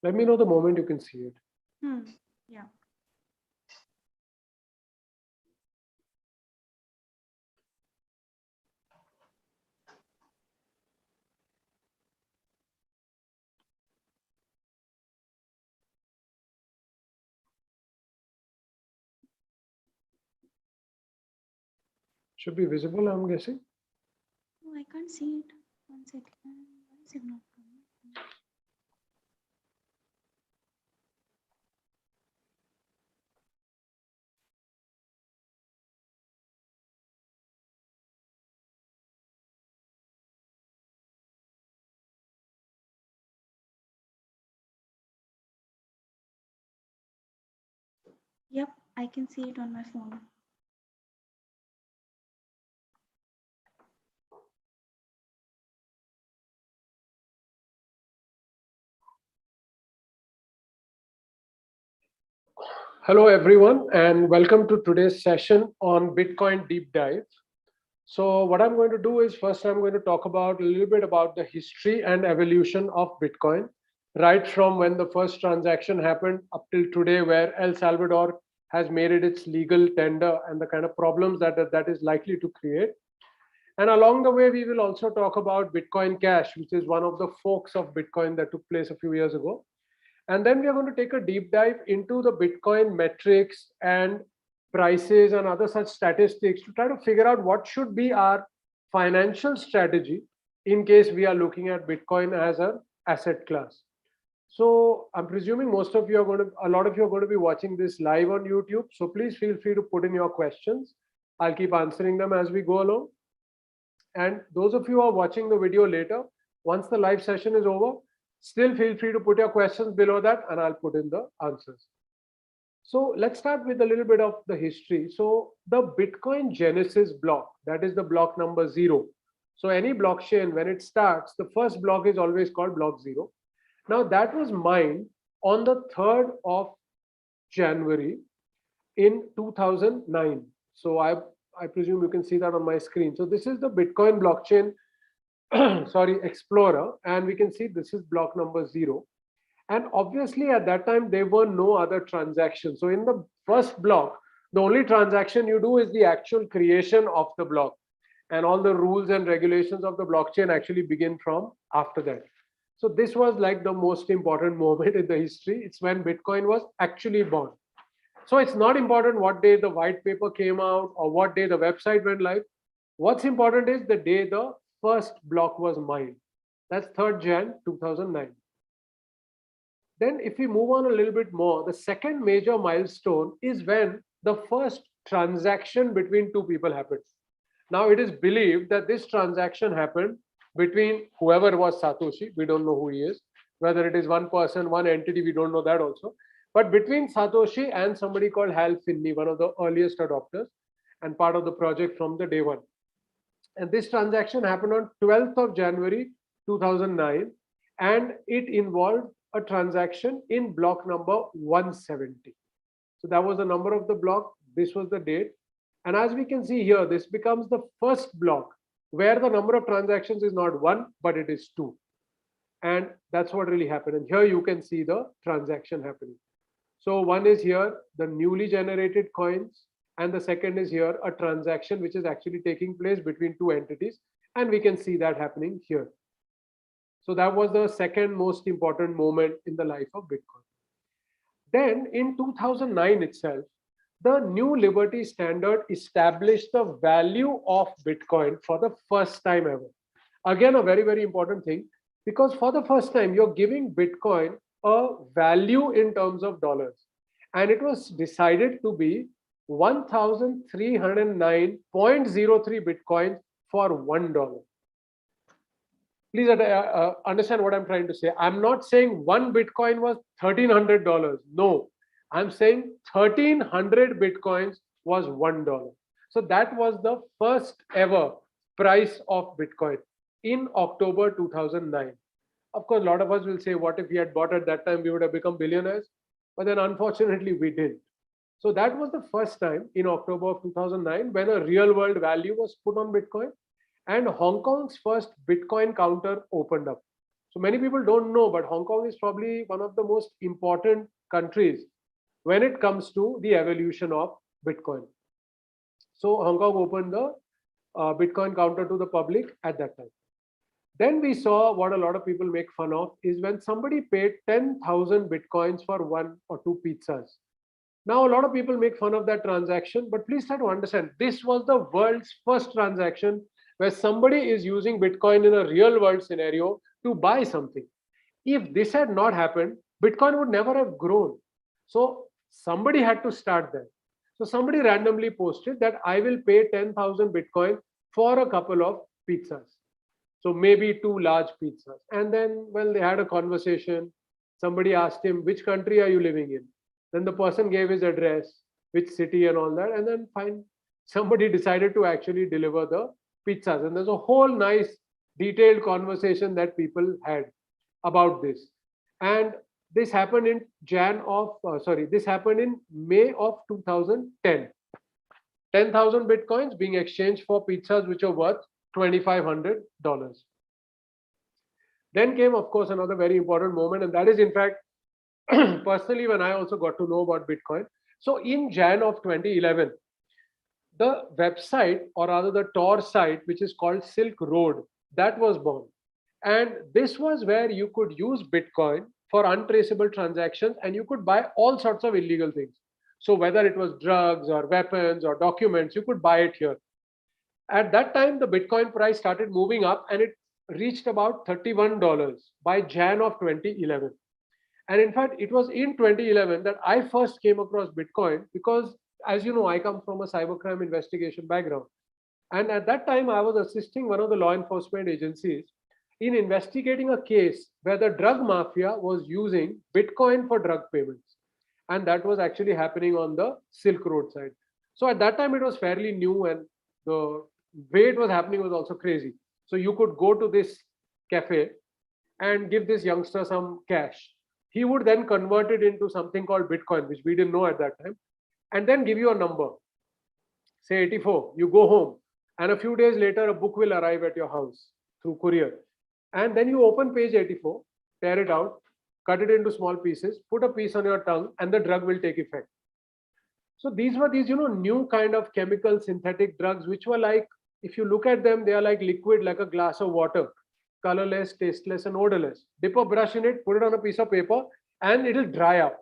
Let me know the moment you can see it. Yeah. Should be visible, I'm guessing. Oh, I can't see it. 1 second. Why is it not coming? Yep, I can see it on my phone. Hello, everyone, and welcome to today's session on Bitcoin Deep Dive. So what I'm going to do is first I'm going to talk about a little bit about the history and evolution of Bitcoin, right from when the first transaction happened up till today, where El Salvador has made it its legal tender and the kind of problems that is likely to create. And along the way, we will also talk about Bitcoin Cash, which is one of the forks of Bitcoin that took place a few years ago. And then we are going to take a deep dive into the Bitcoin metrics and prices and other such statistics to try to figure out what should be our financial strategy in case we are looking at Bitcoin as an asset class. So I'm presuming a lot of you are going to be watching this live on YouTube. So please feel free to put in your questions. I'll keep answering them as we go along. And those of you who are watching the video later, once the live session is over, still feel free to put your questions below that and I'll put in the answers. So let's start with a little bit of the history. So the Bitcoin Genesis block, that is the block number 0. So any blockchain, when it starts, the first block is always called block 0. Now that was mined on the 3rd of January in 2009. So I presume you can see that on my screen. So this is the Bitcoin blockchain sorry, Explorer, and we can see this is block number 0. And obviously at that time there were no other transactions. So in the first block, the only transaction you do is the actual creation of the block, and all the rules and regulations of the blockchain actually begin from after that. So this was like the most important moment in the history. It's when Bitcoin was actually born. So it's not important what day the white paper came out or what day the website went live. What's important is the day the first block was mined. That's 3rd Jan 2009. Then if we move on a little bit more, the second major milestone is when the first transaction between two people happened. Now it is believed that this transaction happened between whoever was Satoshi, we don't know who he is, whether it is one person, one entity, we don't know that also, but between Satoshi and somebody called Hal Finney, one of the earliest adopters and part of the project from the day one. And this transaction happened on 12th of January 2009, and it involved a transaction in block number 170. So that was the number of the block, this was the date. And as we can see here, this becomes the first block where the number of transactions is not 1, but it is 2. And that's what really happened. And here you can see the transaction happening. So one is here, the newly generated coins, and the second is here, a transaction which is actually taking place between two entities. And we can see that happening here. So that was the second most important moment in the life of Bitcoin. Then in 2009 itself, the new Liberty Standard established the value of Bitcoin for the first time ever. Again, a very, very important thing, because for the first time, you're giving Bitcoin a value in terms of dollars. And it was decided to be 1,309.03 Bitcoins for $1. Please understand what I'm trying to say. I'm not saying one Bitcoin was $1,300. No, I'm saying 1,300 Bitcoins was $1. So that was the first ever price of Bitcoin in October 2009. Of course, a lot of us will say, what if we had bought at that time, we would have become billionaires? But then unfortunately, we didn't. So that was the first time in October of 2009 when a real world value was put on Bitcoin, and Hong Kong's first Bitcoin counter opened up. So many people don't know, but Hong Kong is probably one of the most important countries when it comes to the evolution of Bitcoin. So Hong Kong opened the Bitcoin counter to the public at that time. Then we saw what a lot of people make fun of is when somebody paid 10,000 Bitcoins for one or two pizzas. Now, a lot of people make fun of that transaction, but please try to understand this was the world's first transaction where somebody is using Bitcoin in a real world scenario to buy something. If this had not happened, Bitcoin would never have grown. So, somebody had to start that. So, somebody randomly posted that I will pay 10,000 Bitcoin for a couple of pizzas. So, maybe two large pizzas. And then, well, they had a conversation. Somebody asked him, which country are you living in? Then the person gave his address, which city and all that, and then fine, somebody decided to actually deliver the pizzas. And there's a whole nice detailed conversation that people had about this. And this happened in this happened in May of 2010. 10,000 bitcoins being exchanged for pizzas which are worth $2,500. Then came, of course, another very important moment, and that is, in fact, personally, when I also got to know about Bitcoin. So in Jan of 2011, the website, or rather the Tor site, which is called Silk Road, that was born. And this was where you could use Bitcoin for untraceable transactions and you could buy all sorts of illegal things. So whether it was drugs or weapons or documents, you could buy it here. At that time, the Bitcoin price started moving up and it reached about $31 by Jan of 2011. And in fact, it was in 2011 that I first came across Bitcoin because, as you know, I come from a cybercrime investigation background. And at that time, I was assisting one of the law enforcement agencies in investigating a case where the drug mafia was using Bitcoin for drug payments. And that was actually happening on the Silk Road side. So at that time, it was fairly new, and the way it was happening was also crazy. So you could go to this cafe and give this youngster some cash. He would then convert it into something called Bitcoin, which we didn't know at that time, and then give you a number, say 84. You go home, and a few days later, a book will arrive at your house through courier. And then you open page 84, tear it out, cut it into small pieces, put a piece on your tongue, and the drug will take effect. So these were these, new kind of chemical synthetic drugs, which were like, if you look at them, they are like liquid, like a glass of water, colorless, tasteless, and odorless. Dip a brush in it, put it on a piece of paper, and it'll dry up.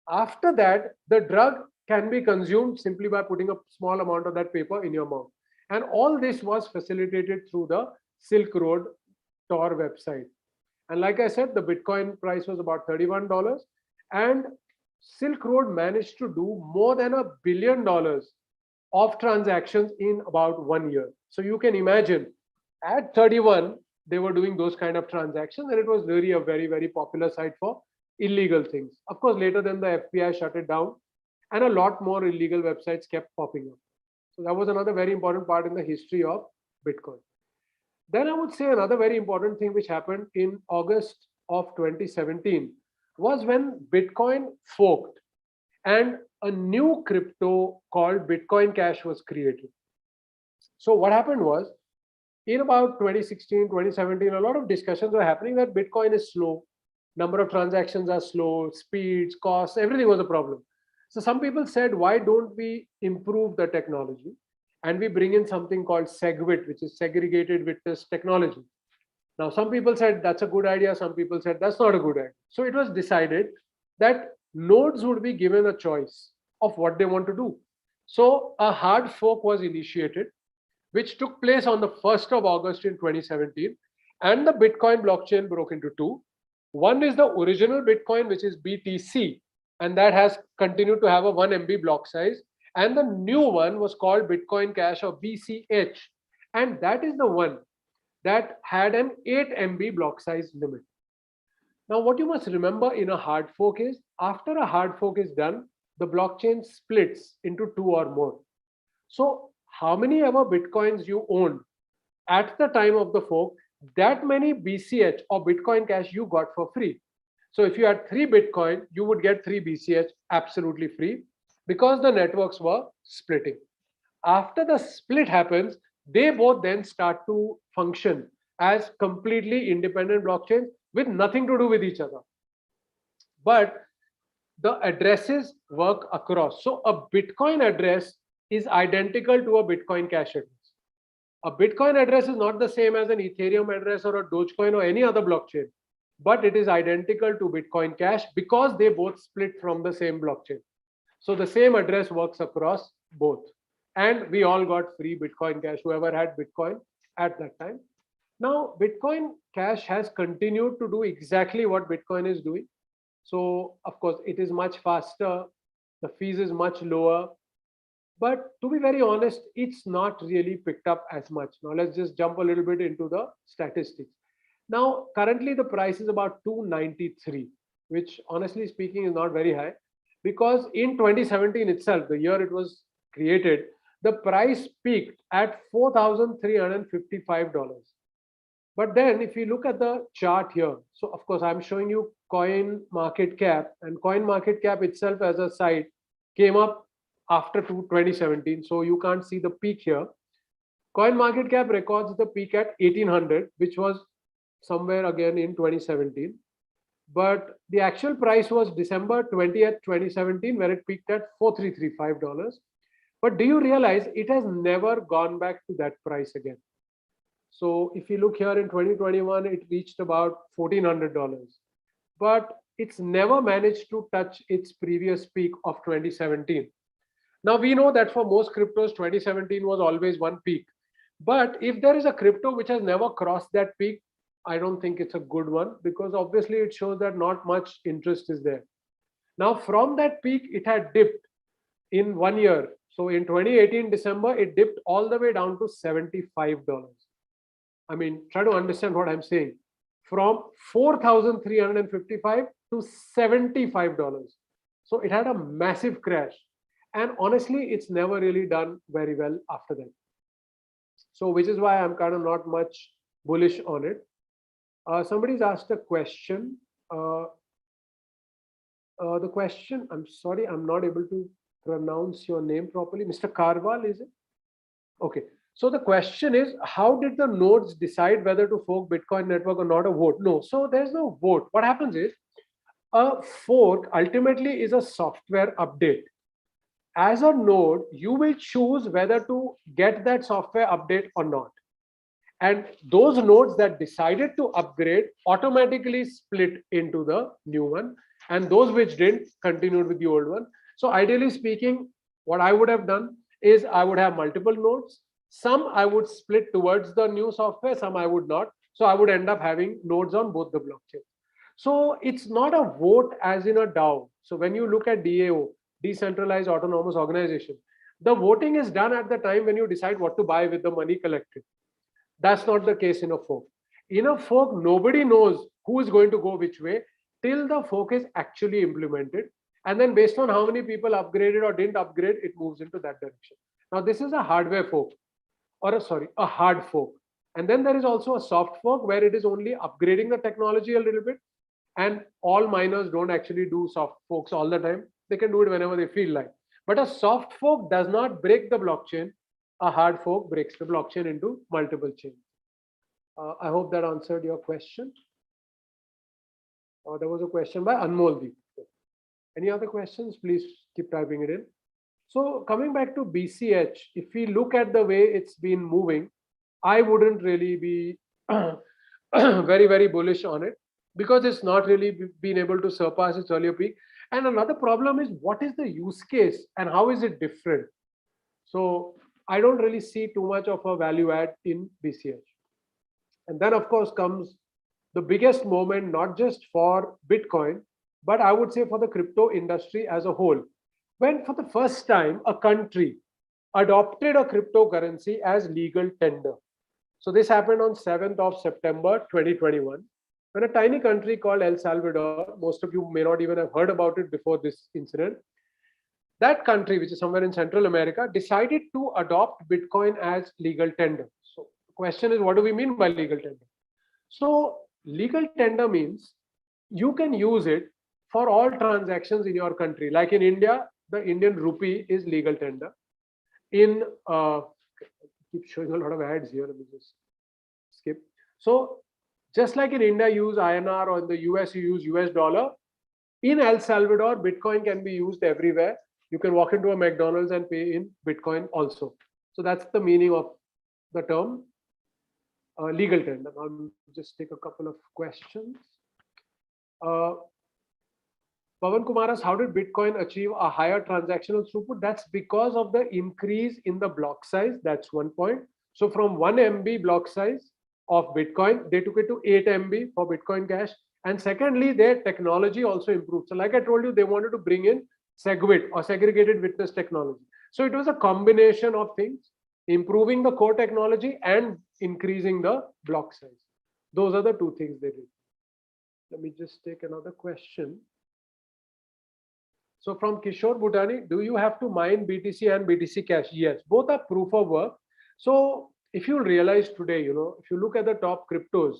After that, the drug can be consumed simply by putting a small amount of that paper in your mouth. And all this was facilitated through the Silk Road Tor website. And like I said, the Bitcoin price was about $31. And Silk Road managed to do more than $1 billion of transactions in about 1 year. So you can imagine at 31, they were doing those kind of transactions, and it was really a very, very popular site for illegal things. Of course, later then the FBI shut it down, and a lot more illegal websites kept popping up. So that was another very important part in the history of Bitcoin. Then I would say another very important thing which happened in August of 2017 was when Bitcoin forked and a new crypto called Bitcoin Cash was created. So what happened was, in about 2016, 2017, a lot of discussions were happening that Bitcoin is slow, number of transactions are slow, speeds, costs, everything was a problem. So some people said, why don't we improve the technology and we bring in something called SegWit, which is segregated witness technology. Now, some people said that's a good idea, some people said that's not a good idea. So it was decided that nodes would be given a choice of what they want to do. So a hard fork was initiated, which took place on the 1st of August in 2017. And the Bitcoin blockchain broke into two. One is the original Bitcoin, which is BTC, and that has continued to have a 1 MB block size. And the new one was called Bitcoin Cash, or BCH. And that is the one that had an 8 MB block size limit. Now, what you must remember in a hard fork is, after a hard fork is done, the blockchain splits into two or more. So how many ever Bitcoins you owned at the time of the fork, that many BCH or Bitcoin Cash you got for free. So if you had 3 Bitcoin, you would get 3 BCH absolutely free because the networks were splitting. After the split happens, they both then start to function as completely independent blockchains with nothing to do with each other. But the addresses work across. So a Bitcoin address is identical to a Bitcoin Cash address. A Bitcoin address is not the same as an Ethereum address or a Dogecoin or any other blockchain, but it is identical to Bitcoin Cash because they both split from the same blockchain. So the same address works across both. And we all got free Bitcoin Cash, whoever had Bitcoin at that time. Now, Bitcoin Cash has continued to do exactly what Bitcoin is doing. So, of course, it is much faster, the fees is much lower. But to be very honest, it's not really picked up as much. Now, let's just jump a little bit into the statistics. Now, currently, the price is about 293, which honestly speaking is not very high because in 2017 itself, the year it was created, the price peaked at $4,355. But then if you look at the chart here, so of course I'm showing you coin market cap, and coin market cap itself as a site came up after 2017. So you can't see the peak here. Coin market cap records the peak at 1800, which was somewhere again in 2017. But the actual price was December 20th, 2017, where it peaked at $4,335. But do you realize it has never gone back to that price again? So if you look here in 2021, it reached about $1,400, but it's never managed to touch its previous peak of 2017. Now we know that for most cryptos, 2017 was always one peak. But if there is a crypto which has never crossed that peak, I don't think it's a good one because obviously it shows that not much interest is there. Now from that peak, it had dipped in 1 year. So in 2018 December, it dipped all the way down to $75. I mean, try to understand what I'm saying. From 4,355 to $75. So it had a massive crash. And honestly, it's never really done very well after that. So which is why I'm kind of not much bullish on it. Somebody's asked a question. The question, I'm sorry, I'm not able to pronounce your name properly. Mr. Karwal, is it? Okay. So the question is, how did the nodes decide whether to fork Bitcoin network or not a vote? No, so there's no vote. What happens is a fork ultimately is a software update. As a node, you will choose whether to get that software update or not. And those nodes that decided to upgrade automatically split into the new one. And those which didn't continued with the old one. So ideally speaking, what I would have done is I would have multiple nodes. Some I would split towards the new software, some I would not. So I would end up having nodes on both the blockchains. So it's not a vote as in a DAO. So when you look at DAO, decentralized autonomous organization, the voting is done at the time when you decide what to buy with the money collected. That's not the case in a fork. In a fork, nobody knows who is going to go which way till the fork is actually implemented. And then based on how many people upgraded or didn't upgrade, it moves into that direction. Now, this is a hardware fork, or a hard fork. And then there is also a soft fork where it is only upgrading the technology a little bit. And all miners don't actually do soft forks all the time. They can do it whenever they feel like. But a soft fork does not break the blockchain. A hard fork breaks the blockchain into multiple chains. I hope that answered your question. There was a question by Anmol Deep. Any other questions? Please keep typing it in. So coming back to BCH, if we look at the way it's been moving, I wouldn't really be very bullish on it because it's not really been able to surpass its earlier peak. And another problem is what is the use case and how is it different? So I don't really see too much of a value add in BCH. And then of course comes the biggest moment, not just for Bitcoin, but I would say for the crypto industry as a whole. When for the first time, a country adopted a cryptocurrency as legal tender. So this happened on 7th of September 2021, when a tiny country called El Salvador, most of you may not even have heard about it before this incident, that country, which is somewhere in Central America, decided to adopt Bitcoin as legal tender. So the question is, what do we mean by legal tender? So legal tender means you can use it for all transactions in your country. Like in India, the Indian rupee is legal tender. In keep showing a lot of ads here. Let me just skip. So Just like in India, you use INR, or in the US, you use US dollar. In El Salvador, Bitcoin can be used everywhere. You can walk into a McDonald's and pay in Bitcoin also. So that's the meaning of the term legal tender. I'll just take a couple of questions. Uh, Pavan Kumaras, how did Bitcoin achieve a higher transactional throughput? That's because of the increase in the block size. That's one point. So from 1 MB block size of Bitcoin, they took it to 8 MB for Bitcoin Cash. And secondly, their technology also improved. So like I told you, they wanted to bring in SegWit or segregated witness technology. So it was a combination of things, improving the core technology and increasing the block size. Those are the two things they did. Let me just take another question. So from Kishore Bhutani, do you have to mine BTC and BTC Cash? Yes, both are proof of work. So if you realize today, if you look at the top cryptos,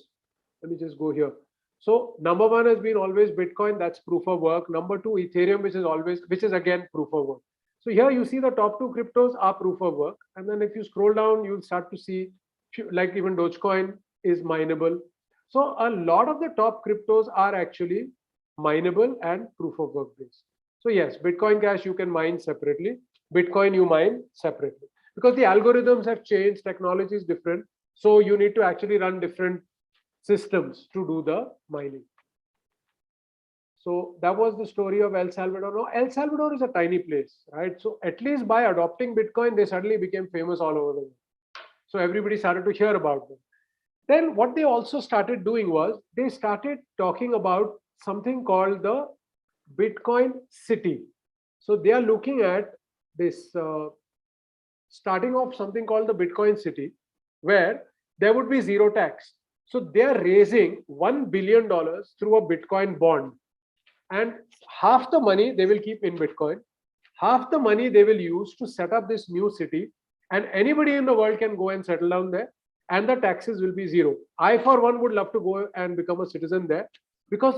let me just go here. So number one has been always Bitcoin, that's proof of work. Number two, Ethereum, which is again proof of work. So here you see the top two cryptos are proof of work. And then if you scroll down, you'll start to see like even Dogecoin is mineable. So a lot of the top cryptos are actually mineable and proof of work based. So yes, Bitcoin Cash you can mine separately. Bitcoin you mine separately because the algorithms have changed, technology is different. So you need to actually run different systems to do the mining. So that was the story of El Salvador. Now, El Salvador is a tiny place, right? So at least by adopting Bitcoin, they suddenly became famous all over the world. So everybody started to hear about them. Then what they also started doing was they started talking about something called the Bitcoin city. So they are looking at this starting off something called the Bitcoin city, where there would be zero tax. So they are raising $1 billion through a Bitcoin bond, and half the money they will keep in Bitcoin, half the money they will use to set up this new city, and anybody in the world can go and settle down there, and the taxes will be zero. I, for one, would love to go and become a citizen there because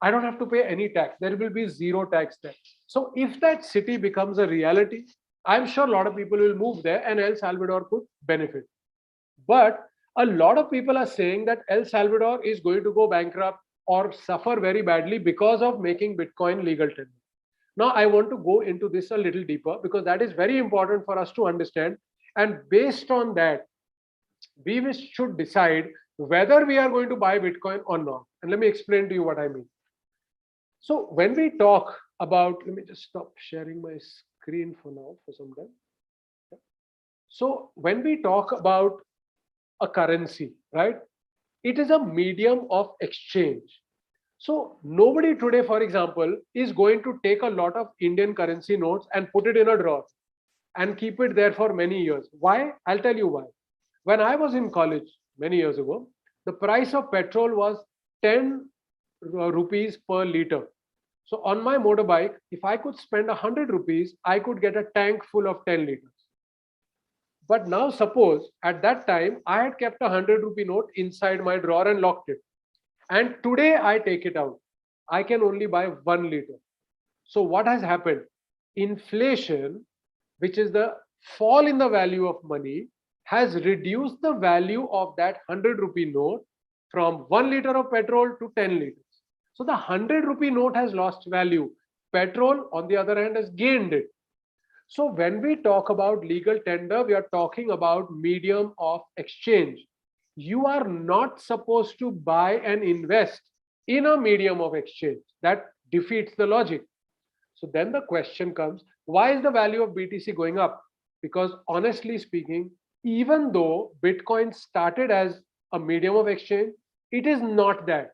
I don't have to pay any tax. There will be zero tax there. So if that city becomes a reality, I'm sure a lot of people will move there and El Salvador could benefit. But a lot of people are saying that El Salvador is going to go bankrupt or suffer very badly because of making Bitcoin legal tender. Now, I want to go into this a little deeper because that is very important for us to understand. And based on that, we should decide whether we are going to buy Bitcoin or not. And let me explain to you what I mean. So when we talk about, let me just stop sharing my screen for now for some time. So when we talk about a currency, right, it is a medium of exchange. So nobody today, for example, is going to take a lot of Indian currency notes and put it in a drawer and keep it there for many years. Why? I'll tell you why. When I was in college many years ago, the price of petrol was 10 rupees per liter. So on my motorbike, if I could spend 100 rupees, I could get a tank full of 10 liters. But now suppose at that time, I had kept a 100 rupee note inside my drawer and locked it. And today I take it out. I can only buy 1 liter. So what has happened? Inflation, which is the fall in the value of money, has reduced the value of that 100 rupee note from 1 liter of petrol to 10 liters. So the 100 rupee note has lost value. Petrol, on the other hand, has gained it. So when we talk about legal tender, we are talking about medium of exchange. You are not supposed to buy and invest in a medium of exchange. That defeats the logic. So then the question comes, why is the value of BTC going up? Because honestly speaking, even though Bitcoin started as a medium of exchange, it is not that.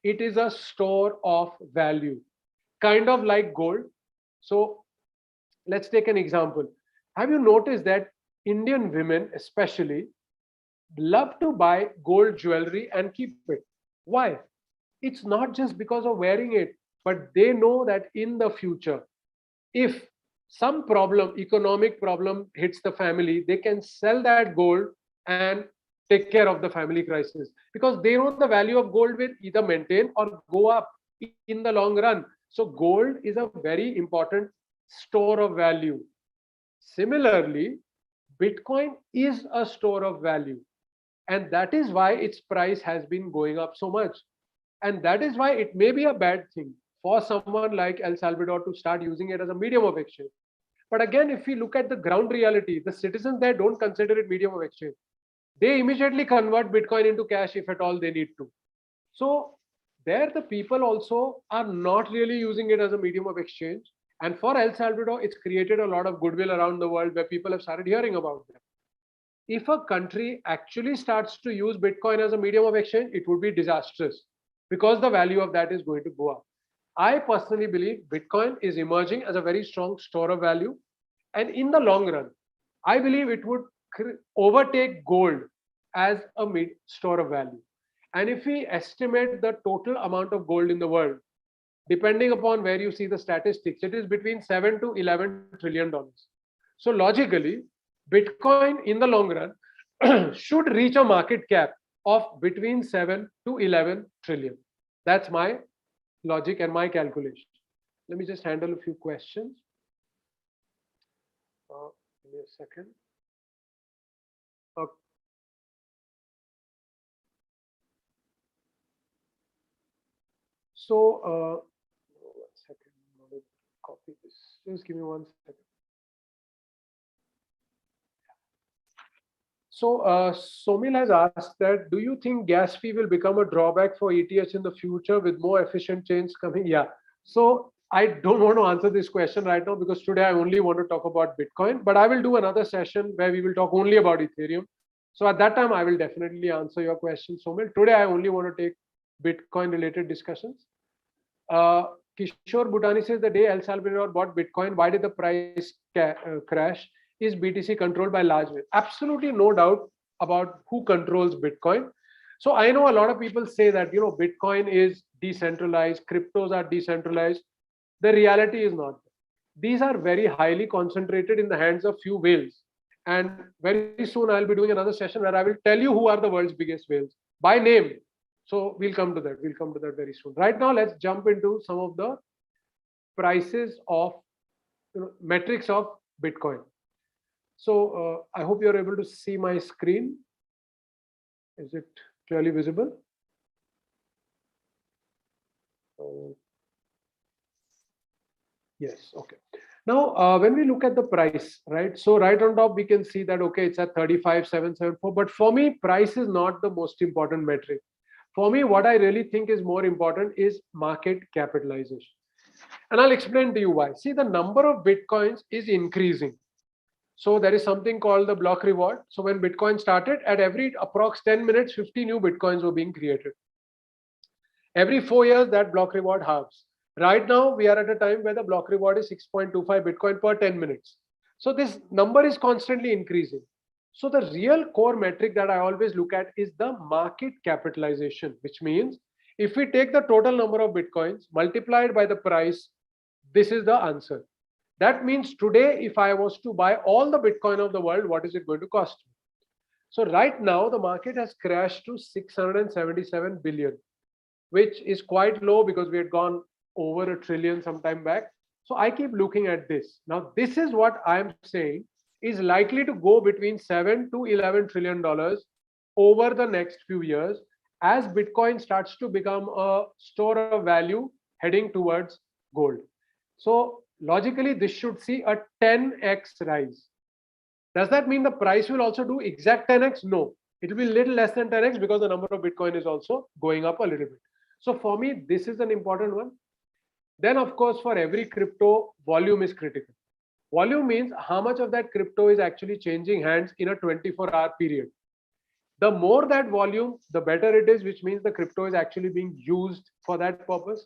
It is a store of value, kind of like gold. So let's take an example. Have you noticed that Indian women, especially, love to buy gold jewelry and keep it? Why? It's not just because of wearing it, but they know that in the future, if some problem, economic problem hits the family, they can sell that gold and take care of the family crisis because they know the value of gold will either maintain or go up in the long run. So gold is a very important store of value. Similarly, Bitcoin is a store of value. And that is why its price has been going up so much. And that is why it may be a bad thing for someone like El Salvador to start using it as a medium of exchange. But again, if we look at the ground reality, the citizens there don't consider it medium of exchange. They immediately convert Bitcoin into cash if at all they need to. So there the people also are not really using it as a medium of exchange. And for El Salvador, it's created a lot of goodwill around the world where people have started hearing about them. If a country actually starts to use Bitcoin as a medium of exchange, it would be disastrous because the value of that is going to go up. I personally believe Bitcoin is emerging as a very strong store of value. And in the long run, I believe it would overtake gold as a store of value. And if we estimate the total amount of gold in the world, depending upon where you see the statistics, it is between 7 to 11 trillion dollars. So logically, Bitcoin in the long run should reach a market cap of between 7 to 11 trillion. That's my logic and my calculation. Let me just handle a few questions. Give me a second. Uh, so, one second. I'm going to copy this. Just give me 1 second. So, Somil has asked that, do you think gas fee will become a drawback for ETH in the future with more efficient chains coming? Yeah. So, I don't want to answer this question right now because today I only want to talk about Bitcoin, but I will do another session where we will talk only about Ethereum. So, at that time, I will definitely answer your question, Somil. Today, I only want to take Bitcoin related discussions. Kishore Bhutani says the day El Salvador bought Bitcoin, why did the price crash? Is BTC controlled by large whales? Absolutely no doubt about who controls Bitcoin. So I know a lot of people say that Bitcoin is decentralized, cryptos are decentralized. The reality is not. These are very highly concentrated in the hands of few whales. And very soon I'll be doing another session where I will tell you who are the world's biggest whales by name. So we'll come to that. We'll come to that very soon. Right now, let's jump into some of the prices of metrics of Bitcoin. So I hope you're able to see my screen. Is it clearly visible? Uh, yes. Okay. Now, when we look at the price, right? So right on top, we can see that, okay, it's at 35,774. But for me, price is not the most important metric. For me, what I really think is more important is market capitalization. And I'll explain to you why. See, the number of Bitcoins is increasing. So there is something called the block reward. So when Bitcoin started, at every approx 10 minutes, 50 new Bitcoins were being created. Every 4 years, that block reward halves. Right now, we are at a time where the block reward is 6.25 Bitcoin per 10 minutes. So this number is constantly increasing. So the real core metric that I always look at is the market capitalization, which means if we take the total number of Bitcoins multiplied by the price, this is the answer. That means today, if I was to buy all the Bitcoin of the world, what is it going to cost me? So right now, the market has crashed to 677 billion, which is quite low because we had gone over a trillion some time back. So I keep looking at this. Now, this is what I'm saying is likely to go between 7 to 11 trillion dollars over the next few years as Bitcoin starts to become a store of value heading towards gold. So logically, this should see a 10x rise. Does that mean the price will also do exact 10x? No, it will be little less than 10x because the number of Bitcoin is also going up a little bit. So for me, this is an important one. Then, of course, for every crypto, volume is critical. Volume means how much of that crypto is actually changing hands in a 24-hour period. The more that volume, the better it is, which means the crypto is actually being used for that purpose.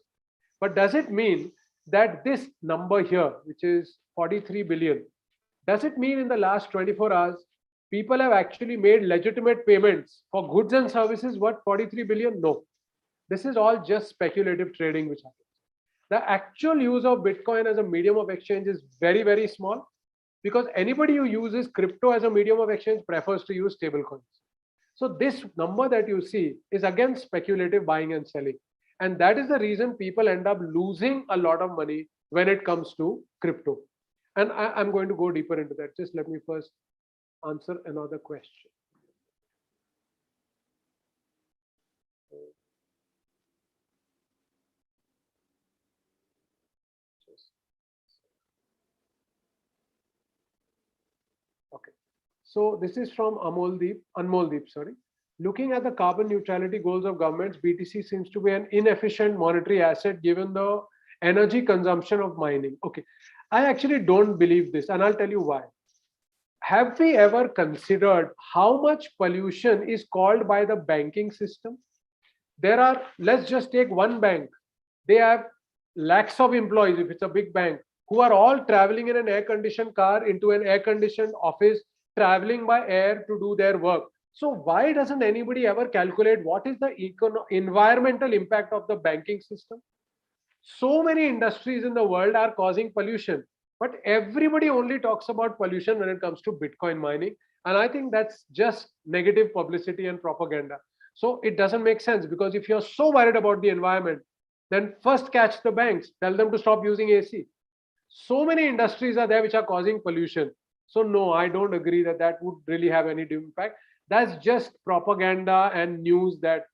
But does it mean that this number here, which is 43 billion, does it mean in the last 24 hours, people have actually made legitimate payments for goods and services worth 43 billion? No. This is all just speculative trading which happens. The actual use of Bitcoin as a medium of exchange is very, very small because anybody who uses crypto as a medium of exchange prefers to use stable coins. So this number that you see is again speculative buying and selling. And that is the reason people end up losing a lot of money when it comes to crypto. And I'm going to go deeper into that. Just let me first answer another question. So this is from Anmoldeep, sorry. Looking at the carbon neutrality goals of governments, BTC seems to be an inefficient monetary asset given the energy consumption of mining. Okay, I actually don't believe this, and I'll tell you why. Have we ever considered how much pollution is caused by the banking system? There are, let's just take one bank. They have lakhs of employees, if it's a big bank, who are all traveling in an air conditioned car into an air conditioned office, traveling by air to do their work. So why doesn't anybody ever calculate what is the environmental impact of the banking system? So many industries in the world are causing pollution, but everybody only talks about pollution when it comes to Bitcoin mining. And I think that's just negative publicity and propaganda. So it doesn't make sense, because if you're so worried about the environment, then first catch the banks, tell them to stop using AC. So many industries are there which are causing pollution. So no, I don't agree that that would really have any impact. That's just propaganda and news that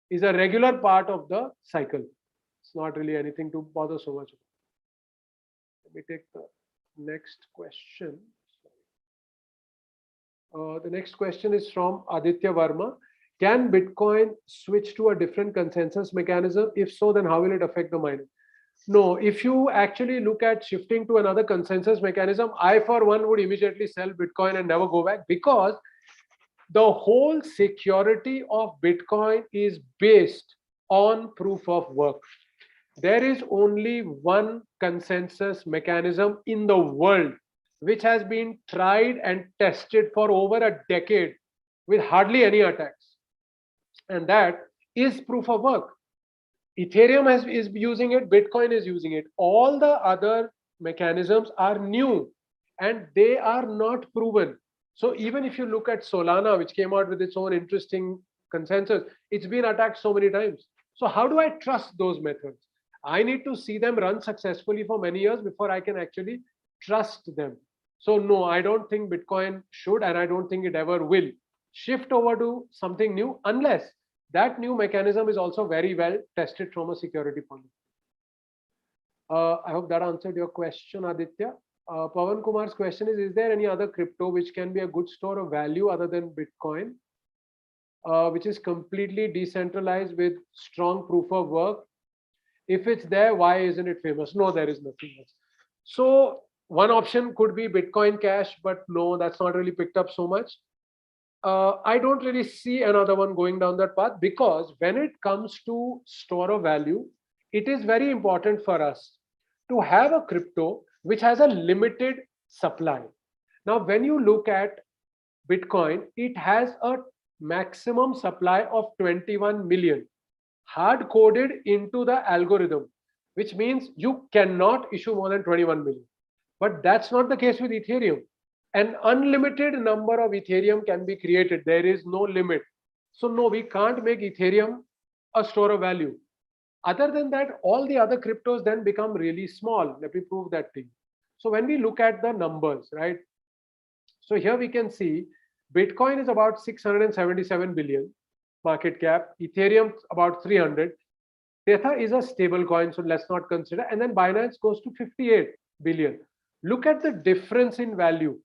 is a regular part of the cycle. It's not really anything to bother so much about. Let me take the next question. The next question is from Aditya Varma. Can Bitcoin switch to a different consensus mechanism? If so, then how will it affect the mining? No, if you actually look at shifting to another consensus mechanism, I for one would immediately sell Bitcoin and never go back, because the whole security of Bitcoin is based on proof of work. There is only one consensus mechanism in the world which has been tried and tested for over a decade with hardly any attacks, and that is proof of work. Ethereum is using it, Bitcoin is using it. All the other mechanisms are new and they are not proven. So even if you look at Solana, which came out with its own interesting consensus, it's been attacked so many times. So how do I trust those methods? I need to see them run successfully for many years before I can actually trust them. So no, I don't think Bitcoin should, and I don't think it ever will shift over to something new, unless that new mechanism is also very well tested from a security point of view. I hope that answered your question, Aditya. Pawan Kumar's question is there any other crypto which can be a good store of value other than Bitcoin, which is completely decentralized with strong proof of work? If it's there, why isn't it famous? No, there is nothing else. So one option could be Bitcoin Cash, but no, that's not really picked up so much. I don't really see another one going down that path, because when it comes to store of value, it is very important for us to have a crypto which has a limited supply. Now, when you look at Bitcoin, it has a maximum supply of 21 million hard coded into the algorithm, which means you cannot issue more than 21 million. But that's not the case with Ethereum. An unlimited number of Ethereum can be created. There is no limit. So no, we can't make Ethereum a store of value. Other than that, all the other cryptos then become really small. Let me prove that thing. So when we look at the numbers, right? So here we can see Bitcoin is about 677 billion market cap, Ethereum about 300. Tether is a stable coin, so let's not consider. And then Binance goes to 58 billion. Look at the difference in value.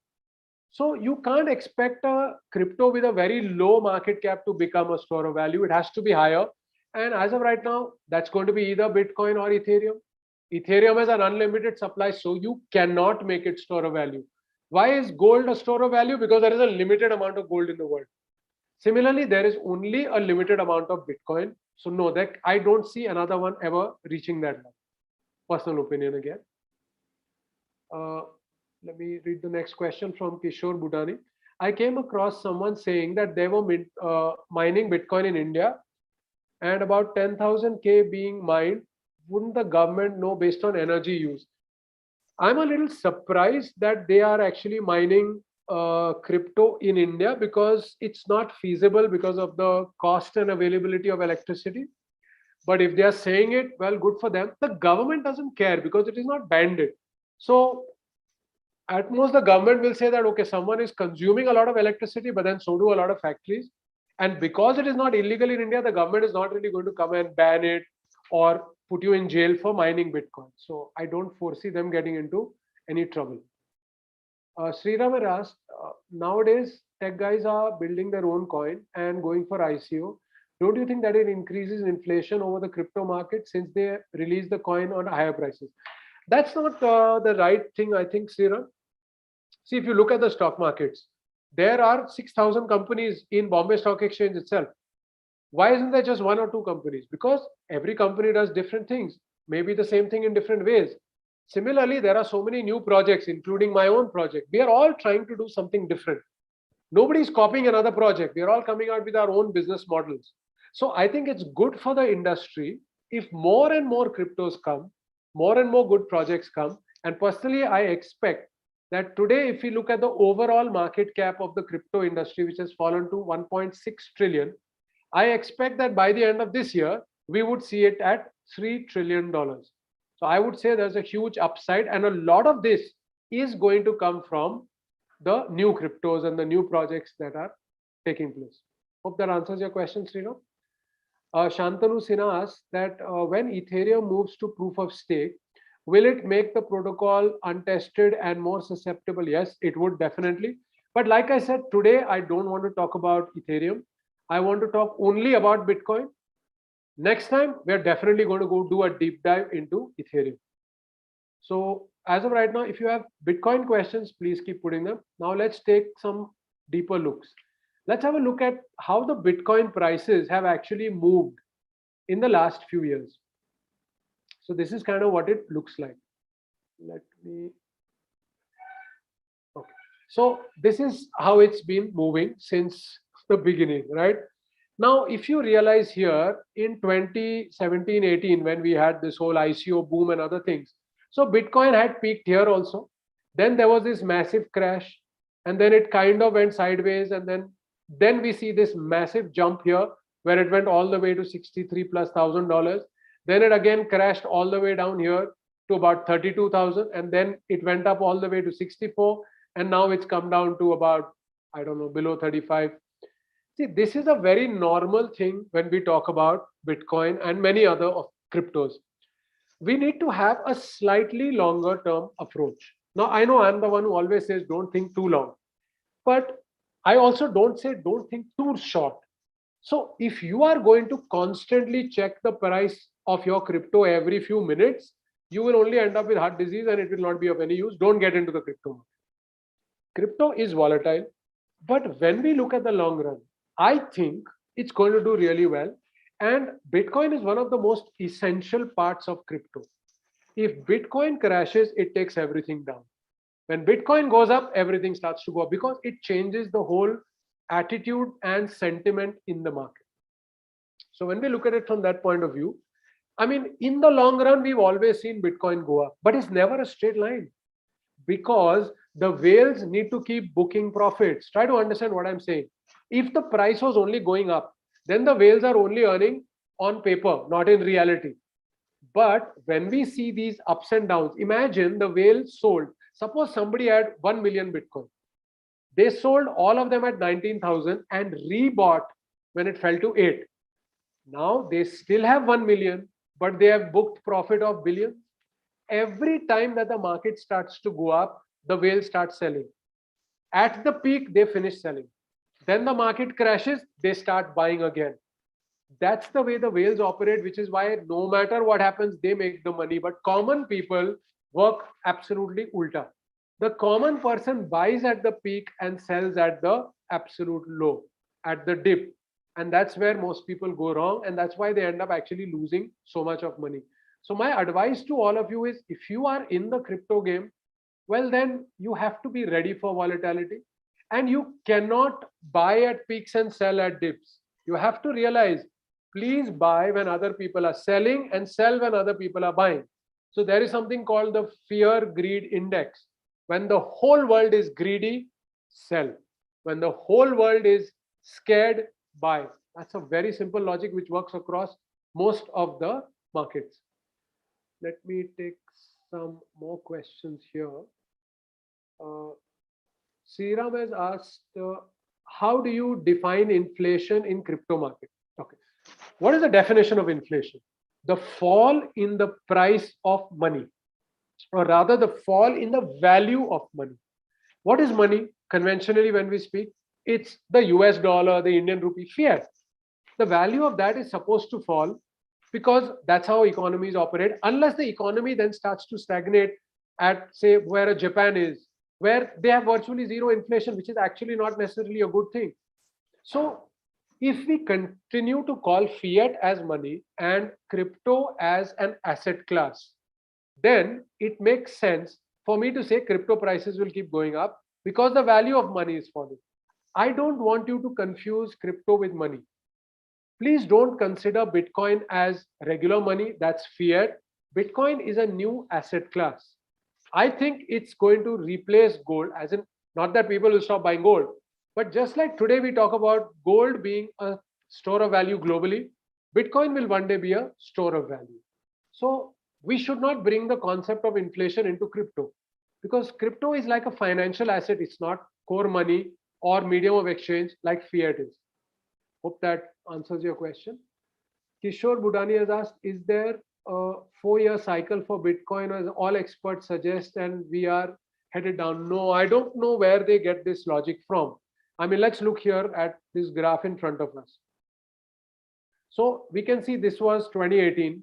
So you can't expect a crypto with a very low market cap to become a store of value. It has to be higher. And as of right now, that's going to be either Bitcoin or Ethereum. Ethereum has an unlimited supply, so you cannot make it store of value. Why is gold a store of value? Because there is a limited amount of gold in the world. Similarly, there is only a limited amount of Bitcoin. So no, that I don't see another one ever reaching that level. Personal opinion again. Uh, Let me read the next question from Kishore Budani. I came across someone saying that they were mining Bitcoin in India and about 10,000 K being mined. Wouldn't the government know based on energy use? I'm a little surprised that they are actually mining crypto in India, because it's not feasible because of the cost and availability of electricity. But if they are saying it, well, good for them. The government doesn't care because it is not banded. So at most, the government will say that, okay, someone is consuming a lot of electricity, but then so do a lot of factories. And because it is not illegal in India, the government is not really going to come and ban it or put you in jail for mining Bitcoin. So I don't foresee them getting into any trouble. Sriram had asked, nowadays tech guys are building their own coin and going for ICO, don't you think that it increases inflation over the crypto market since they release the coin on higher prices? That's not the right thing, I think, Sira. See, if you look at the stock markets, there are 6,000 companies in Bombay Stock Exchange itself. Why isn't there just one or two companies? Because every company does different things, maybe the same thing in different ways. Similarly, there are so many new projects, including my own project. We are all trying to do something different. Nobody's copying another project. We are all coming out with our own business models. So I think it's good for the industry if more and more cryptos come, more and more good projects come. And personally, I expect that today, if we look at the overall market cap of the crypto industry, which has fallen to 1.6 trillion, I expect that by the end of this year, we would see it at $3 trillion. So I would say there's a huge upside, and a lot of this is going to come from the new cryptos and the new projects that are taking place. Hope that answers your question, Srino. Shantanu Sinha asks that when Ethereum moves to proof of stake, will it make the protocol untested and more susceptible? Yes, it would definitely. But like I said, today I don't want to talk about Ethereum. I want to talk only about Bitcoin. Next time, we're definitely going to go do a deep dive into Ethereum. So as of right now, if you have Bitcoin questions, please keep putting them. Now let's take some deeper looks. Let's have a look at how the Bitcoin prices have actually moved in the last few years. So this is kind of what it looks like. Let me, okay. So this is how it's been moving since the beginning, right? Now, if you realize here in 2017-18, when we had this whole ICO boom and other things, so Bitcoin had peaked here also. Then there was this massive crash, and then it kind of went sideways, and then we see this massive jump here where it went all the way to 63 plus $1,000. Then it again crashed all the way down here to about 32,000, and then it went up all the way to 64, and now it's come down to about, I don't know, below 35. See, this is a very normal thing when we talk about Bitcoin and many other of cryptos. We need to have a slightly longer term approach. Now, I know I'm the one who always says don't think too long, but I also don't say don't think too short. So if you are going to constantly check the price of your crypto every few minutes, you will only end up with heart disease and it will not be of any use. Don't get into the crypto market. Crypto is volatile, but when we look at the long run, I think it's going to do really well. And Bitcoin is one of the most essential parts of crypto. If Bitcoin crashes, it takes everything down. When Bitcoin goes up, everything starts to go up because it changes the whole attitude and sentiment in the market. So when we look at it from that point of view, I mean, in the long run, we've always seen Bitcoin go up, but it's never a straight line because the whales need to keep booking profits. Try to understand what I'm saying. If the price was only going up, then the whales are only earning on paper, not in reality. But when we see these ups and downs, imagine the whale sold. Suppose somebody had 1 million Bitcoin. They sold all of them at 19,000 and rebought when it fell to 8. Now they still have 1 million, but they have booked profit of billions. Every time that the market starts to go up, the whale starts selling. At the peak, they finish selling. Then the market crashes, they start buying again. That's the way the whales operate, which is why no matter what happens, they make the money. But common people work absolutely ulta. The common person buys at the peak and sells at the absolute low, at the dip. And that's where most people go wrong. And that's why they end up actually losing so much of money. So my advice to all of you is if you are in the crypto game, well, then you have to be ready for volatility. And you cannot buy at peaks and sell at dips. You have to realize, please buy when other people are selling and sell when other people are buying. So there is something called the fear greed index. When the whole world is greedy, sell. When the whole world is scared, buy. That's a very simple logic which works across most of the markets. Let me take some more questions here. Sriram has asked, how do you define inflation in crypto market? Okay. What is the definition of inflation? The fall in the price of money, or rather the fall in the value of money. What is money conventionally when we speak? It's the US dollar, the Indian rupee, fiat. The value of that is supposed to fall because that's how economies operate, unless the economy then starts to stagnate at, say, where Japan is, where they have virtually zero inflation, which is actually not necessarily a good thing. So if we continue to call fiat as money and crypto as an asset class, then it makes sense for me to say crypto prices will keep going up because the value of money is falling. I don't want you to confuse crypto with money. Please don't consider Bitcoin as regular money, that's fiat. Bitcoin is a new asset class. I think it's going to replace gold, as in, not that people will stop buying gold, but just like today we talk about gold being a store of value globally, Bitcoin will one day be a store of value. So we should not bring the concept of inflation into crypto because crypto is like a financial asset, it's not core money or medium of exchange like fiat is. Hope that answers your question. Kishore Budani has asked, is there a 4-year cycle for Bitcoin as all experts suggest and we are headed down? No, I don't know where they get this logic from. I mean, let's look here at this graph in front of us. So we can see this was 2018.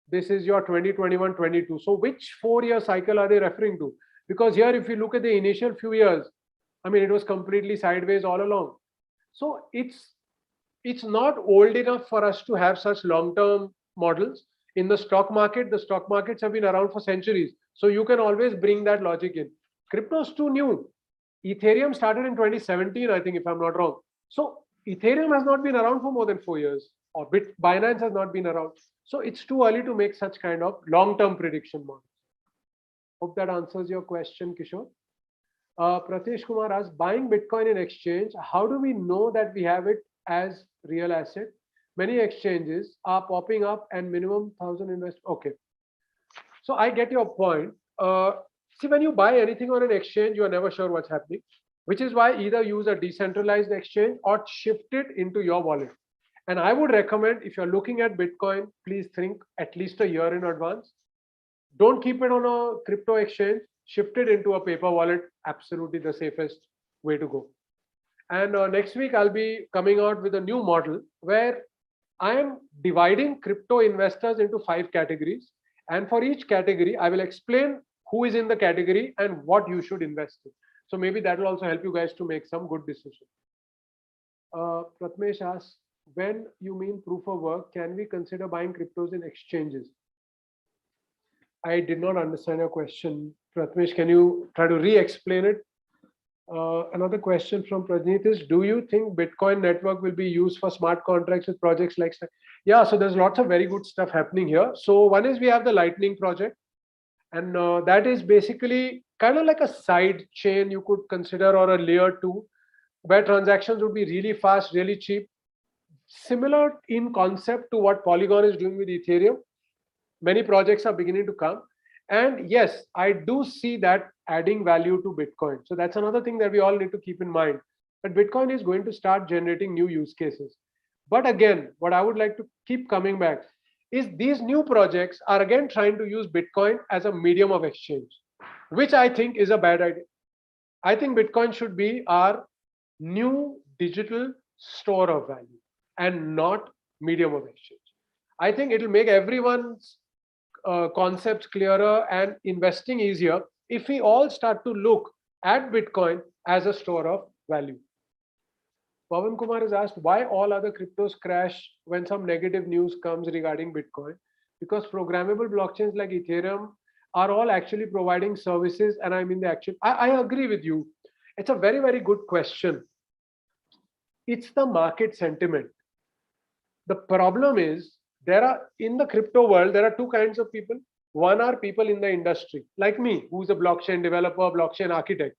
This is your 2021, 22. So which 4-year cycle are they referring to? Because here, if you look at the initial few years, I mean, it was completely sideways all along. So it's not old enough for us to have such long-term models. In the stock markets have been around for centuries. So you can always bring that logic in. Crypto is too new. Ethereum started in 2017, I think, if I'm not wrong. So Ethereum has not been around for more than 4 years, or Binance has not been around. So it's too early to make such kind of long-term prediction models. Hope that answers your question, Kishore. Pratesh Kumar asks, buying Bitcoin in exchange, how do we know that we have it as real asset? Many exchanges are popping up and minimum 1,000 invest. Okay. So I get your point. See, when you buy anything on an exchange, you are never sure what's happening, which is why either use a decentralized exchange or shift it into your wallet. And I would recommend, if you're looking at Bitcoin, please think at least a year in advance. Don't keep it on a crypto exchange, shift it into a paper wallet, absolutely the safest way to go. And next week, I'll be coming out with a new model where I am dividing crypto investors into 5 categories. And for each category, I will explain who is in the category and what you should invest in. So maybe that will also help you guys to make some good decisions. Pratmesh asks, when you mean proof of work, can we consider buying cryptos in exchanges? I did not understand your question. Pratmesh, can you try to re-explain it? Another question from Prajneet is, do you think Bitcoin network will be used for smart contracts with projects like... Yeah, so there's lots of very good stuff happening here. So one is we have the Lightning project, and that is basically kind of like a side chain you could consider, or a layer 2, where transactions would be really fast, really cheap, similar in concept to what Polygon is doing with Ethereum. Many projects are beginning to come, and yes, I do see that adding value to Bitcoin. So that's another thing that we all need to keep in mind, that Bitcoin is going to start generating new use cases. But again, what I would like to keep coming back is these new projects are again trying to use Bitcoin as a medium of exchange, which I think is a bad idea. I think Bitcoin should be our new digital store of value and not medium of exchange. I think it will make everyone's concepts clearer and investing easier if we all start to look at Bitcoin as a store of value. Pavan Kumar has asked, why all other cryptos crash when some negative news comes regarding Bitcoin? Because programmable blockchains like Ethereum are all actually providing services, and I mean the actual... I agree with you. It's a very, very good question. It's the market sentiment. The problem is, there are, in the crypto world, there are 2 kinds of people. One are people in the industry, like me, who's a blockchain developer, blockchain architect.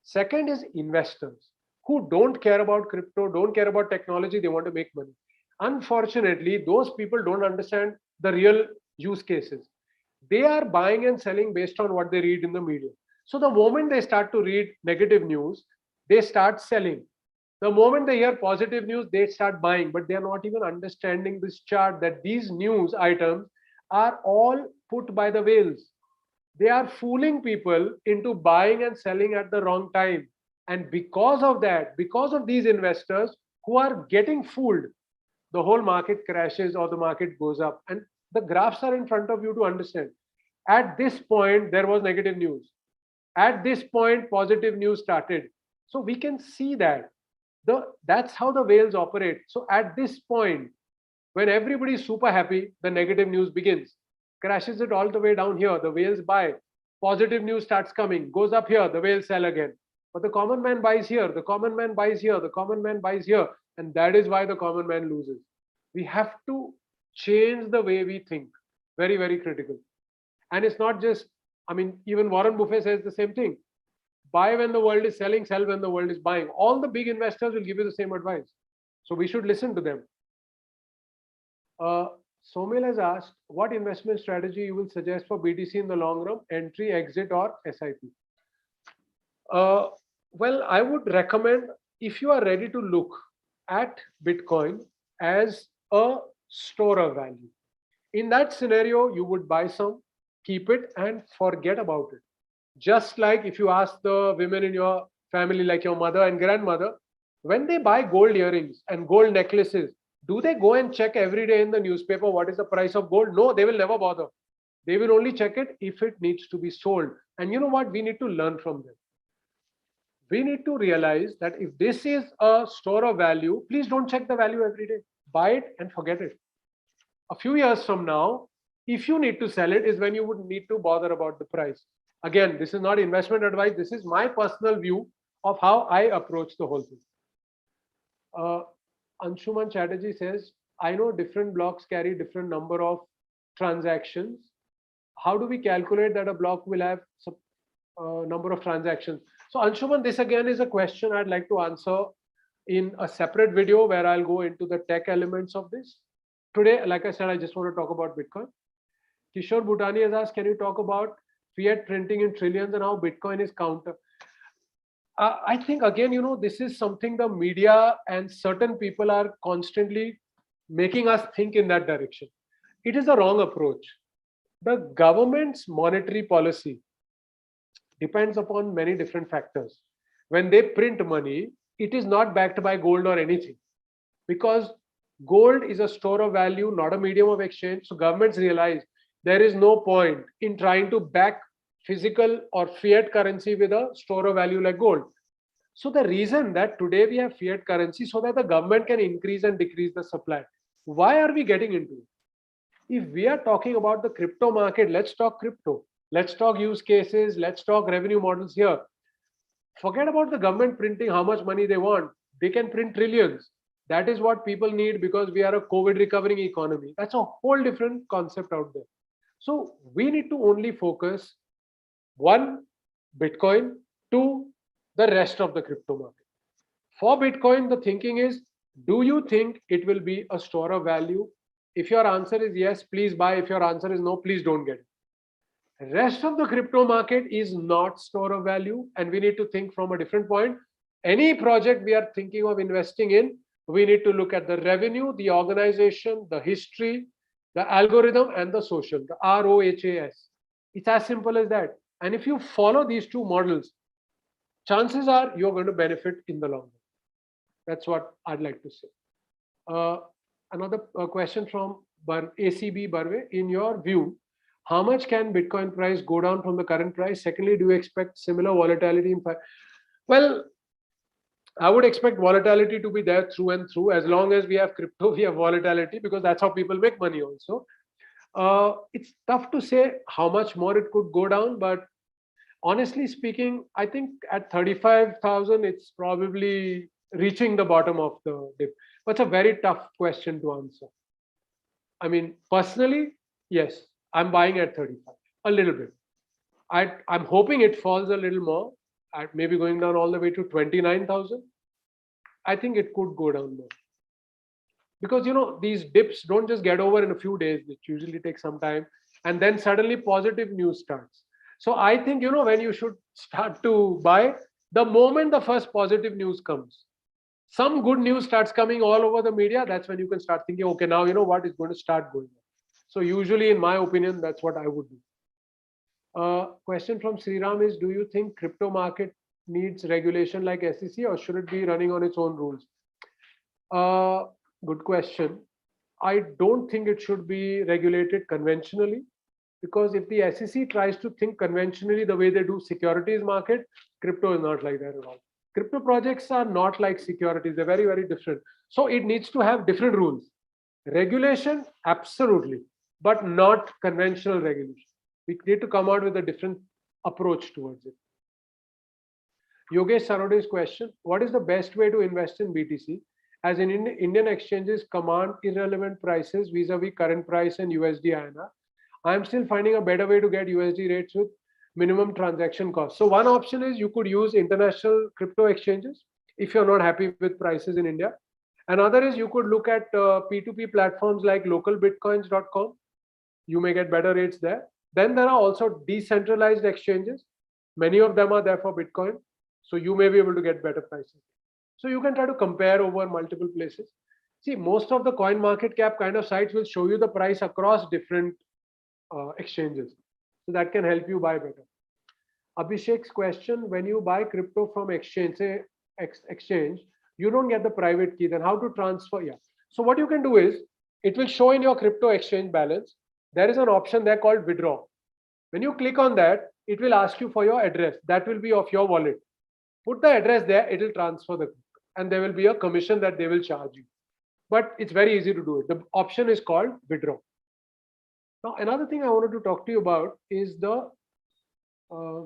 Second is investors who don't care about crypto, don't care about technology, they want to make money. Unfortunately, those people don't understand the real use cases. They are buying and selling based on what they read in the media. So the moment they start to read negative news, they start selling. The moment they hear positive news, they start buying, but they are not even understanding this chart, that these news items are all put by the whales. They are fooling people into buying and selling at the wrong time. And because of that, because of these investors who are getting fooled, the whole market crashes or the market goes up. And the graphs are in front of you to understand. At this point, there was negative news. At this point, positive news started. So we can see that that's how the whales operate. So at this point, when everybody is super happy, the negative news begins. Crashes it all the way down here. The whales buy. Positive news starts coming, goes up here, the whales sell again. But the common man buys here, the common man buys here, the common man buys here. And that is why the common man loses. We have to change the way we think. Very, very critical. And it's not just, I mean, even Warren Buffett says the same thing. Buy when the world is selling, sell when the world is buying. All the big investors will give you the same advice. So we should listen to them. Uh, Somil has asked, what investment strategy you will suggest for BTC in the long run, entry, exit, or SIP? Uh, well, I would recommend, if you are ready to look at Bitcoin as a store of value, in that scenario, you would buy some, keep it, and forget about it. Just like if you ask the women in your family, like your mother and grandmother, when they buy gold earrings and gold necklaces, do they go and check every day in the newspaper what is the price of gold? No, they will never bother. They will only check it if it needs to be sold. And you know what? We need to learn from them. We need to realize that if this is a store of value, please don't check the value every day. Buy it and forget it. A few years from now, if you need to sell it, is when you would need to bother about the price. Again, this is not investment advice. This is my personal view of how I approach the whole thing. Uh, Anshuman Chatterjee says, I know different blocks carry different number of transactions. How do we calculate that a block will have number of transactions? So Anshuman, this again is a question I'd like to answer in a separate video where I'll go into the tech elements of this. Today, like I said, I just want to talk about Bitcoin. Kishore Bhutani has asked, can you talk about fiat printing in trillions and how Bitcoin is counter? I think again, this is something the media and certain people are constantly making us think in that direction. It is a wrong approach. The government's monetary policy depends upon many different factors. When they print money, it is not backed by gold or anything, because gold is a store of value, not a medium of exchange. So governments realize there is no point in trying to back physical or fiat currency with a store of value like gold. So the reason that today we have fiat currency, so that the government can increase and decrease the supply. Why are we getting into it? If we are talking about the crypto market, let's talk crypto. Let's talk use cases. Let's talk revenue models here. Forget about the government printing how much money they want. They can print trillions. That is what people need because we are a COVID recovering economy. That's a whole different concept out there. So we need to only focus one, Bitcoin, two, the rest of the crypto market. For Bitcoin, the thinking is, do you think it will be a store of value? If your answer is yes, please buy. If your answer is no, please don't get it. Rest of the crypto market is not store of value, and we need to think from a different point. Any project we are thinking of investing in, we need to look at the revenue, the organization, the history, the algorithm, and the social, the ROHAS. It's as simple as that. And if you follow these two models, chances are you're going to benefit in the long run. That's what I'd like to say. Another question from ACB Barve. In your view, how much can Bitcoin price go down from the current price? Secondly, do you expect similar volatility in Well, I would expect volatility to be there through and through. As long as we have crypto, we have volatility, because that's how people make money also. It's tough to say how much more it could go down, but honestly speaking, I think at 35,000, it's probably reaching the bottom of the dip. But it's a very tough question to answer. I mean, personally, yes, I'm buying at 35, a little bit. I'm hoping it falls a little more, at maybe going down all the way to 29,000. I think it could go down more. Because, these dips don't just get over in a few days, which usually takes some time. And then suddenly positive news starts. So I think, when you should start to buy, the moment the first positive news comes, some good news starts coming all over the media, that's when you can start thinking, okay, now you know what is going to start going on. So usually, in my opinion, that's what I would do. Question from Sriram is, do you think crypto market needs regulation like SEC, or should it be running on its own rules? Uh, Good question. I don't think it should be regulated conventionally, because if the SEC tries to think conventionally the way they do securities market, crypto is not like that at all. Crypto projects are not like securities, they're very, very different. So it needs to have different rules. Regulation, absolutely, but not conventional regulation. We need to come out with a different approach towards it. Yogesh Sarode's question: what is the best way to invest in BTC? As in Indian exchanges command irrelevant prices vis-a-vis current price and USD INR, I am still finding a better way to get USD rates with minimum transaction cost. So one option is you could use international crypto exchanges if you're not happy with prices in India. Another is you could look at P2P platforms like localbitcoins.com. You may get better rates there. Then there are also decentralized exchanges. Many of them are there for Bitcoin. So you may be able to get better prices. So you can try to compare over multiple places. See, most of the coin market cap kind of sites will show you the price across different exchanges. So that can help you buy better. Abhishek's question: when you buy crypto from exchange, say exchange, you don't get the private key, then how to transfer? Yeah. So what you can do is, it will show in your crypto exchange balance. There is an option there called withdraw. When you click on that, it will ask you for your address. That will be of your wallet. Put the address there, it will transfer the crypto, and there will be a commission that they will charge you. But it's very easy to do it. The option is called withdraw. Now, another thing I wanted to talk to you about is the uh,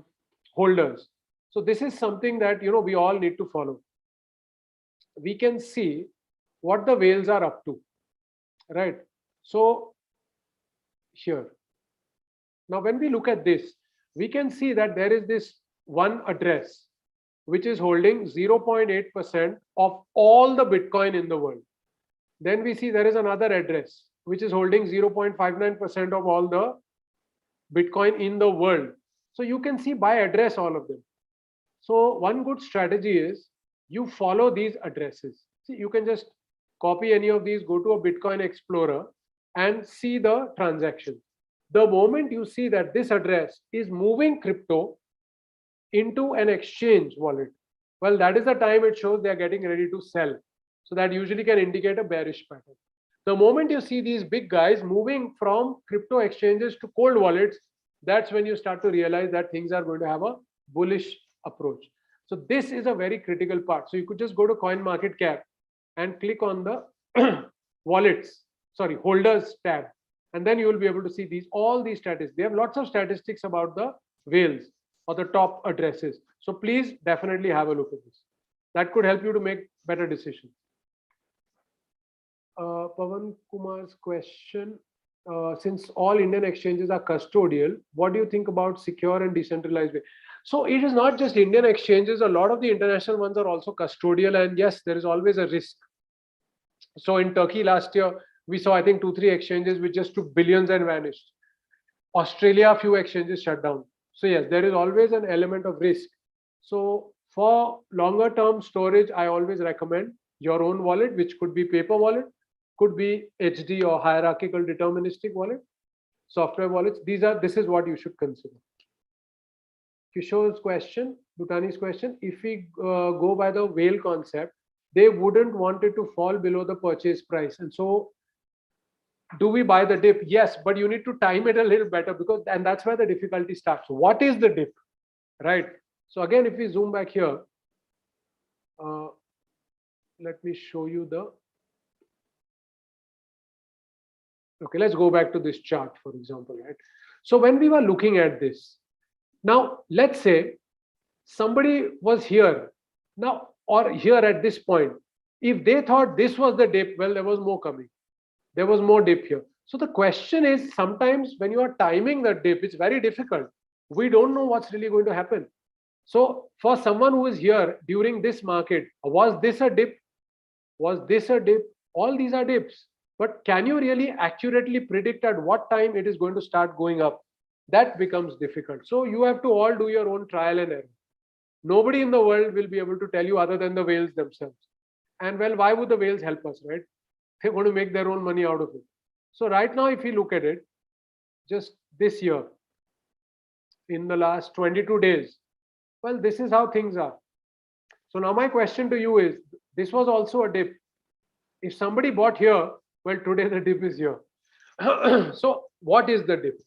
holders. So this is something that we all need to follow. We can see what the whales are up to, right? So here, now when we look at this, we can see that there is this one address which is holding 0.8% of all the Bitcoin in the world. Then we see there is another address which is holding 0.59% of all the Bitcoin in the world. So you can see by address all of them. So one good strategy is you follow these addresses. See, you can just copy any of these, go to a Bitcoin Explorer and see the transaction. The moment you see that this address is moving crypto into an exchange wallet, well, that is the time it shows they are getting ready to sell. So that usually can indicate a bearish pattern. The moment you see these big guys moving from crypto exchanges to cold wallets, that's when you start to realize that things are going to have a bullish approach. So this is a very critical part. So you could just go to coin market cap and click on the holders tab, and then you will be able to see all these statistics. They have lots of statistics about the whales or the top addresses. So please definitely have a look at this. That could help you to make better decisions. Pavan Kumar's question: since all Indian exchanges are custodial, what do you think about secure and decentralized way? So it is not just Indian exchanges, a lot of the international ones are also custodial, and yes, there is always a risk. So in Turkey last year, we saw, I think, 2-3 exchanges which just took billions and vanished. Australia, a few exchanges shut down. So yes, there is always an element of risk. So for longer term storage, I always recommend your own wallet, which could be paper wallet, could be HD or hierarchical deterministic wallet, software wallets. This is what you should consider. Kishore's question, Bhutani's question: if we go by the whale concept, they wouldn't want it to fall below the purchase price. And so do we buy the dip? Yes, but you need to time it a little better, because and that's where the difficulty starts. What is the dip, right? So again, if we zoom back here, let me show you the. Okay, let's go back to this chart, for example, right? So when we were looking at this, now let's say somebody was here now, or here at this point. If they thought this was the dip, well, there was more coming. There was more dip here. So the question is, sometimes when you are timing the dip, it's very difficult. We don't know what's really going to happen. So for someone who is here during this market, was this a dip? Was this a dip? All these are dips. But can you really accurately predict at what time it is going to start going up? That becomes difficult. So you have to all do your own trial and error. Nobody in the world will be able to tell you other than the whales themselves. And well, why would the whales help us, right? They're going to make their own money out of it. So right now, if you look at it, just this year, in the last 22 days, Well, this is how things are. So now my question to you is, this was also a dip. If somebody bought here, well, today the dip is here. So what is the dip?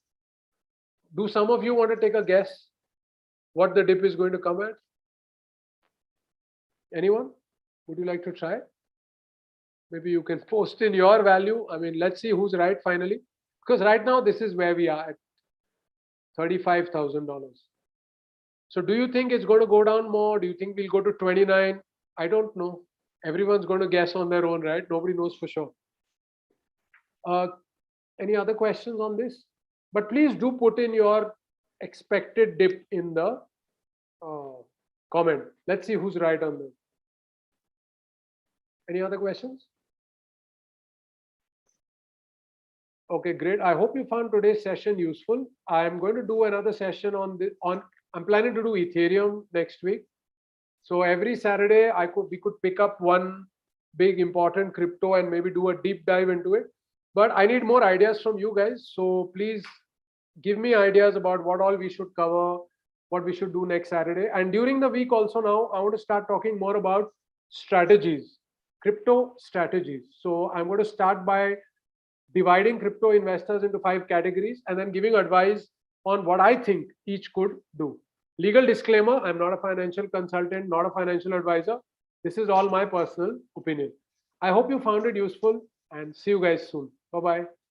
Do some of you want to take a guess what the dip is going to come at? Anyone? Would you like to try? Maybe you can post in your value. I mean, let's see who's right finally. Because right now, this is where we are at $35,000. So do you think it's going to go down more? Do you think we'll go to 29? I don't know. Everyone's going to guess on their own, right? Nobody knows for sure. Uh, any other questions on this? But please do put in your expected dip in the uh, comment. Let's see who's right on this. Any other questions? Okay, great. I hope you found today's session useful. I am going to do another session on the on. I'm planning to do Ethereum next week. So every Saturday, we could pick up one big important crypto and maybe do a deep dive into it. But I need more ideas from you guys. So please give me ideas about what all we should cover, what we should do next Saturday. And during the week also now, I want to start talking more about strategies, crypto strategies. So I'm going to start by dividing crypto investors into 5 categories and then giving advice on what I think each could do. Legal disclaimer, I'm not a financial consultant, not a financial advisor. This is all my personal opinion. I hope you found it useful and see you guys soon. Bye bye.